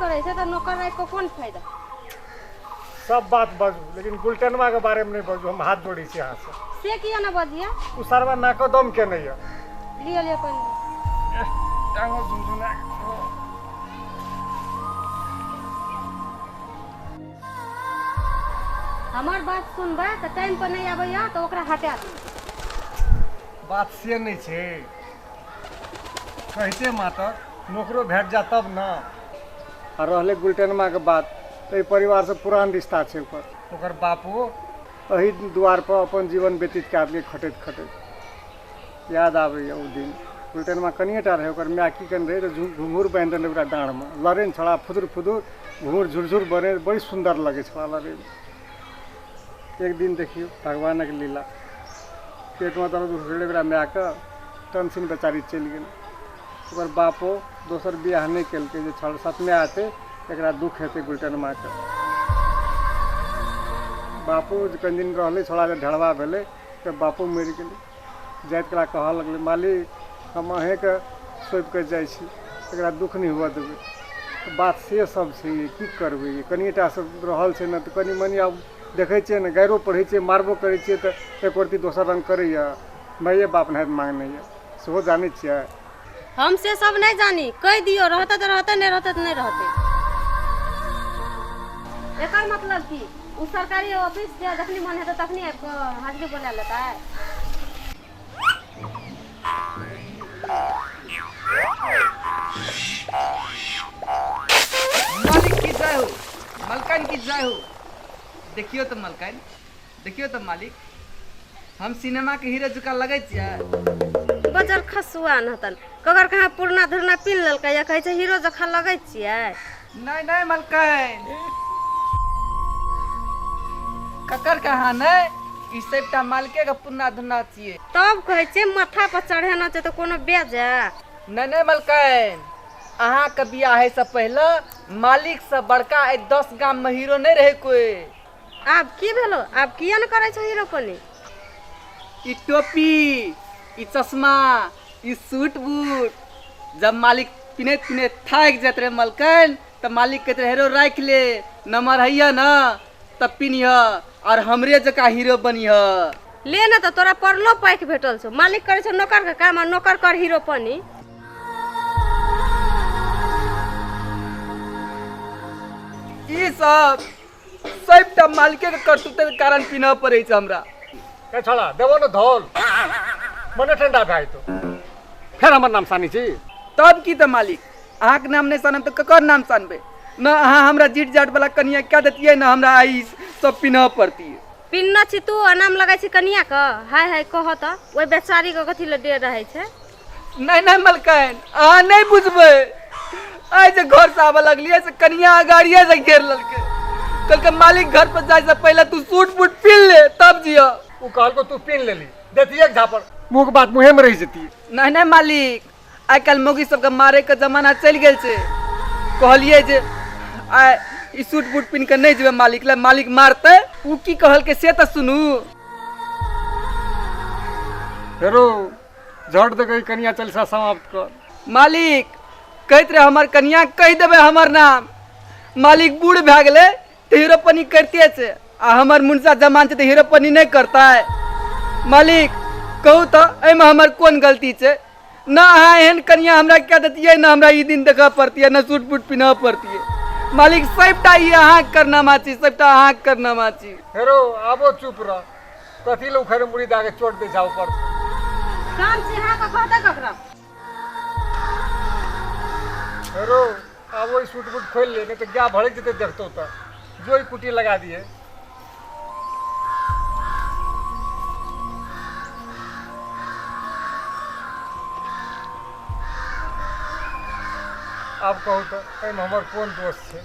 करे छे तो नौकर राख को कौन फायदा। सब बात बजू लेकिन गुलटनवा के बारे में नहीं बजू, हम हाथ जोड़ी से यहाँ से किया ना बजिया उ सरवा नाको दम के नहीं है लियो लियो कोन टांगो झुनझुना हमार बात सुनबा तो टाइम पर नहीं आबैया तो ओकरा हटा दे। बात से नहीं छे कहते माता नौकरो भेट जा तब ना। और रहले गुलटनमा के बात तो परिवार से पुरान रिश्ता छे ओकर बापू अही द्वार पर अपन जीवन व्यतीत कर लिए खटैत खटैत याद आबैया उ दिन। गुलटनमा कनिएटा रहे ओकर माय की कन रहे तो घुंघूर बांध देने ओकरा डाँड़ में लड़े छड़ा फुदुर फुदुर घुंघूर झुरझुर बने बड़ी सुंदर लगे छड़ा लड़े। एक दिन देखियो भगवान के लीला पेट में दर्द उठे ओकरा माय के टेंशन बेचारी चलि गेल। ओकर बापो दोसर बियाह नहीं केलकै जे छड़ सपने आते एकरा दुख हेतै गुलटनमा के। बापू कनि दिन रहले छोड़ा ढड़वा भेले तो बापू मरि गेलै। जाइत कला कहऽ लगलै मालिक हम अहेँके सौंप के जाइ छी एकरा दुख नहीं हुआ देबै। बात से सब छै की करबै कनिएटा सब रहल छै ने तऽ कनि मनि आब देखै छियै ने गाइरो पढ़ै छियै मारबो करै छियै तऽ एक रत्ती दोसर रंग करैया माये बाप नाहित मांगने सेहो जानै छियै। हम से सब नहीं जानी कह दियो रहते तो रहते नहीं रहते तो नहीं रहते। एकर मतलब की उ सरकारी ऑफिस जे जखनी मन है तखनी हाजिरी बोला लेता है। मालिक की जय हो, मलकान की जय हो। देखियो तो मलकान, देखियो तो मालिक हम सिनेमा के हीरो जुका लगे छियै। बजर खसुआ नतन कगर कहाँ पुरना धुरना पिन ललकै या कहै छै हीरो जखा लगै छियै। नहीं नहीं मलकान ककर कहाँ नहीं ई सबटा मालिके के पुरना धुरना छियै। तब कहै छै माथा पर चढ़ेना छै तो कोनो बेजा। नहीं नहीं मलकान अहाँ के बियाह से पहले मालिक से बड़का 10 गाम में हीरो नहीं रहे कोई। आब की भेलो आब किया न करै छै हीरो पनी। ई टोपी ई चश्मा ई सूट बूट जब मालिक पिनैत पिनैत थाक जात रहे मलकन तब मालिक कहते रहे हीरो राख ले नंबर है ना तब पिनिह और हमरे जका हीरो बनिह। ले न तो तोरा परलो पैक भेटल छौ मालिक करे छौ नौकर के काम नौकर कर हीरो पनी। ई सब सबटा मालिके के करतूते के कारण पिनह पड़े छै हमरा। ए छोड़ा देवो न धोल मने ठंडा भाई तो फिर हमर नाम सानी छी। तब की तो मालिक अहाँ के नाम नहीं सानब तो ककर नाम सानबे न अहाँ हमरा जीट जाट वाला कनिया क्या देतिए न हमरा आई सब पिनह पड़ती। पिन्ना छी तू नाम लगाई छी कनिया का हाय हाय कह त ओइ बेचारी के कथि ले डे रहै छै। नहीं नहीं मलकन अहाँ नहीं बुझबे आई जे घर से आवे लगलिए से कनिया अगाड़िए से घेर ललके कल के मालिक घर पर जाए से पहले तू सूट बूट पिन ले तब जिया। उ कहल को तू पिन लेली देती एक झापड़ मुंह के बात मुंहे में रह जती। नहीं नहीं मालिक आई कल मोगी सबके मारे के जमाना चल गेल छै कहलिए जे आ ई सूट बूट पिन के नहीं जेबे मालिक ले मालिक मारते उ की कहल के से त सुनू। फेरो झट दे गई कनिया चल सा समाप्त कर। मालिक कहत रहे हमर कनिया कह देबे हमर नाम मालिक बूढ़ भए गेले तो हीरो पनी करते छै आ हमर मुंसा जमान छै तो हीरो पनी नहीं करता है। मालिक कहू तो एमे हमर कोन गलती छै ना अहाँ एहन कनिया हमरा क्या देतिए ना हमरा ई दिन देखा पड़ती ना सूट बूट पिनह पड़ती। मालिक सबटा ई अहाँ करनामा छी सबटा अहाँ करनामा छी। फेरो आबो चुप रह कथी ले उखड़ मुड़ी दागे चोट दे जाओ पर काम से हां का कहता ककरा। फेरो आबो सूट बूट खोल ले नहीं तो क्या भड़क जते देखतो त जोई कुटी लगा दिए। अब कहू तो एम हमर कोन दोस्त छै।